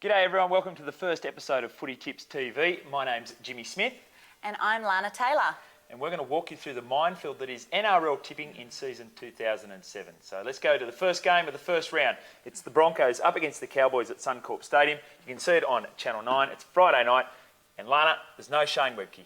G'day everyone, welcome to the first episode of Footy Tips TV. My name's Jimmy Smith. And I'm Lana Taylor. And we're going to walk you through the minefield that is NRL tipping in season 2007. So let's go to the first game of the first round. It's the Broncos up against the Cowboys at Suncorp Stadium. You can see it on Channel 9. It's Friday night. And Lana, there's no Shane Webcke.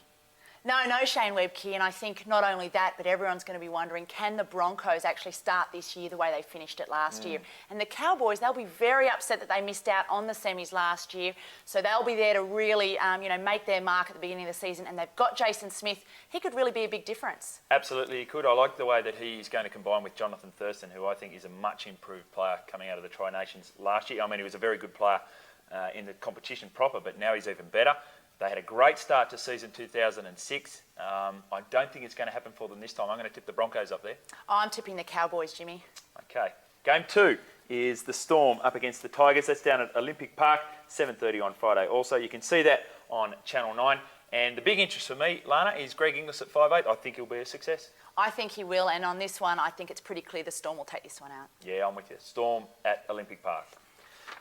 No Shane Webcke, and I think not only that, but everyone's going to be wondering, can the Broncos actually start this year the way they finished it last year? And the Cowboys, they'll be very upset that they missed out on the semis last year, so they'll be there to really, make their mark at the beginning of the season, and they've got Jason Smith. He could really be a big difference. Absolutely, he could. I like the way that he's going to combine with Jonathan Thurston, who I think is a much improved player coming out of the Tri-Nations last year. I mean, he was a very good player in the competition proper, but now he's even better. They had a great start to season 2006. I don't think it's going to happen for them this time. I'm going to tip the Broncos up there. I'm tipping the Cowboys, Jimmy. Okay. Game 2 is the Storm up against the Tigers. That's down at Olympic Park, 7:30 on Friday. Also, you can see that on Channel 9. And the big interest for me, Lana, is Greg Inglis at 5'8". I think he'll be a success. I think he will, and on this one, I think it's pretty clear the Storm will take this one out. Yeah, I'm with you. Storm at Olympic Park.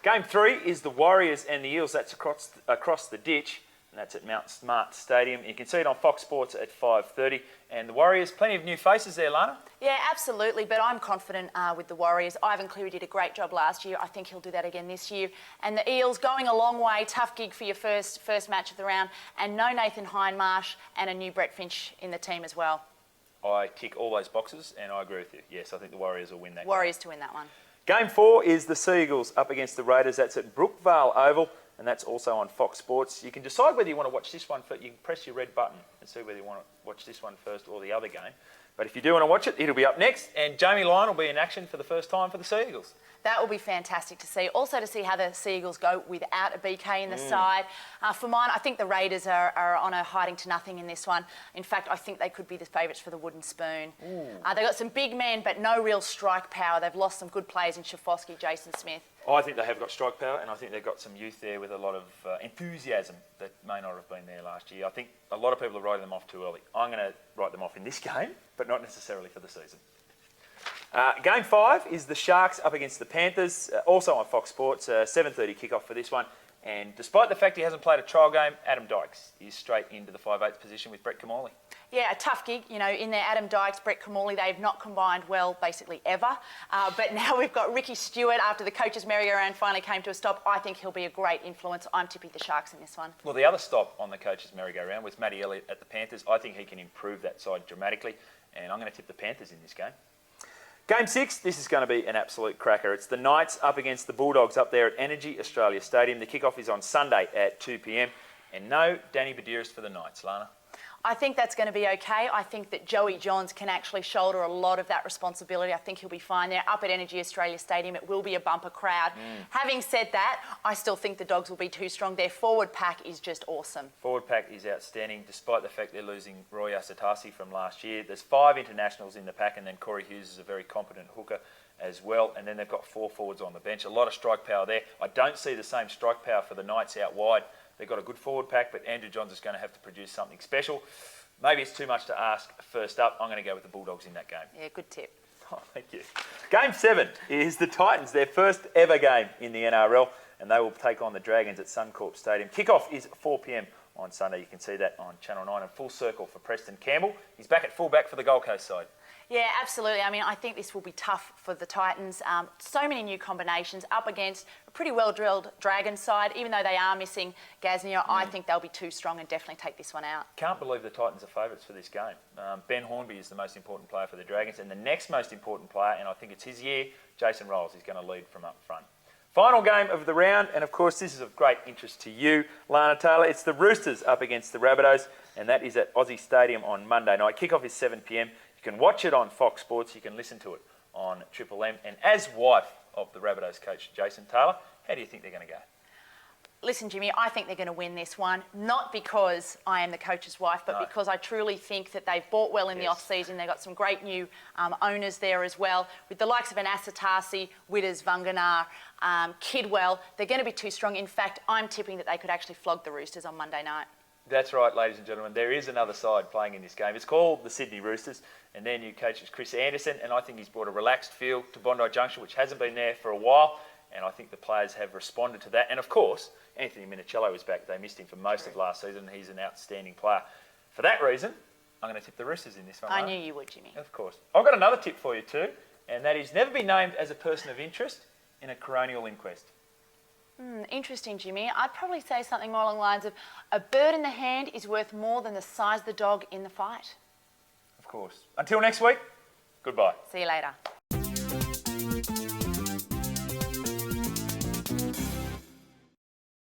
Game 3 is the Warriors and the Eels. That's across the ditch. And that's at Mount Smart Stadium. You can see it on Fox Sports at 5:30. And the Warriors, plenty of new faces there, Lana. Yeah, absolutely, but I'm confident with the Warriors. Ivan Cleary did a great job last year. I think he'll do that again this year. And the Eels going a long way. Tough gig for your first match of the round. And no Nathan Hindmarsh and a new Brett Finch in the team as well. I tick all those boxes and I agree with you. Yes, I think the Warriors will win that Warriors game. to win that one. Game 4 is the Seagulls up against the Raiders. That's at Brookvale Oval. And that's also on Fox Sports. You can decide whether you want to watch this one first. You can press your red button and see whether you want to watch this one first or the other game. But if you do want to watch it, it'll be up next. And Jamie Lyon will be in action for the first time for the Seagulls. That will be fantastic to see. Also to see how the Seagulls go without a BK in the side. For mine, I think the Raiders are on a hiding to nothing in this one. In fact, I think they could be the favourites for the wooden spoon. They've got some big men, but no real strike power. They've lost some good players in Shafosky, Jason Smith. I think they have got strike power, and I think they've got some youth there with a lot of enthusiasm that may not have been there last year. I think a lot of people are writing them off too early. I'm going to write them off in this game, but not necessarily for the season. Game 5 is the Sharks up against the Panthers, also on Fox Sports, 7:30 kickoff for this one. And despite the fact he hasn't played a trial game, Adam Dykes is straight into the 5'8" position with Brett Kimmorley. Yeah, a tough gig, in there. Adam Dykes, Brett Kimmorley, they've not combined well basically ever. But now we've got Ricky Stewart after the coach's merry-go-round finally came to a stop. I think he'll be a great influence. I'm tipping the Sharks in this one. Well, the other stop on the coach's merry-go-round was Matty Elliott at the Panthers. I think he can improve that side dramatically, and I'm going to tip the Panthers in this game. Game 6, this is going to be an absolute cracker. It's the Knights up against the Bulldogs up there at Energy Australia Stadium. The kickoff is on Sunday at 2 p.m. And no Danny Badiris for the Knights, Lana. I think that's going to be okay. I think that Joey Johns can actually shoulder a lot of that responsibility. I think he'll be fine there. Up at Energy Australia Stadium, it will be a bumper crowd. Having said that, I still think the Dogs will be too strong. Their forward pack is just awesome. Forward pack is outstanding, despite the fact they're losing Roy Asatasi from last year. There's 5 internationals in the pack, and then Corey Hughes is a very competent hooker as well. And then they've got 4 forwards on the bench. A lot of strike power there. I don't see the same strike power for the Knights out wide. They've got a good forward pack, but Andrew Johns is going to have to produce something special. Maybe it's too much to ask first up. I'm going to go with the Bulldogs in that game. Yeah, good tip. Oh, thank you. Game 7 is the Titans, their first ever game in the NRL, and they will take on the Dragons at Suncorp Stadium. Kickoff is 4 p.m. on Sunday. You can see that on Channel 9. And full circle for Preston Campbell. He's back at fullback for the Gold Coast side. Yeah, absolutely. I mean, I think this will be tough for the Titans. So many new combinations up against a pretty well-drilled Dragons side. Even though they are missing Gaznia, I think they'll be too strong and definitely take this one out. Can't believe the Titans are favourites for this game. Ben Hornby is the most important player for the Dragons, and the next most important player, and I think it's his year, Jason Rolls, is going to lead from up front. Final game of the round, and of course this is of great interest to you, Lana Taylor. It's the Roosters up against the Rabbitohs, and that is at Aussie Stadium on Monday night. Kickoff is 7 p.m. You can watch it on Fox Sports, you can listen to it on Triple M. And as wife of the Rabbitohs coach, Jason Taylor, how do you think they're going to go? Listen, Jimmy, I think they're going to win this one, not because I am the coach's wife, but because I truly think that they've bought well in the off-season. They've got some great new owners there as well. With the likes of an Asatasi, Witters, Vunganar, Kidwell, they're going to be too strong. In fact, I'm tipping that they could actually flog the Roosters on Monday night. That's right, ladies and gentlemen. There is another side playing in this game. It's called the Sydney Roosters, and their new coach is Chris Anderson, and I think he's brought a relaxed feel to Bondi Junction, which hasn't been there for a while. and I think the players have responded to that. And of course, Anthony Minicello is back. They missed him for most of last season, and he's an outstanding player. For that reason, I'm going to tip the Roosters in this one. I knew you would, Jimmy. Of course. I've got another tip for you too, and that is never be named as a person of interest in a coronial inquest. Interesting, Jimmy. I'd probably say something more along the lines of a bird in the hand is worth more than the size of the dog in the fight. Of course. Until next week, goodbye. See you later.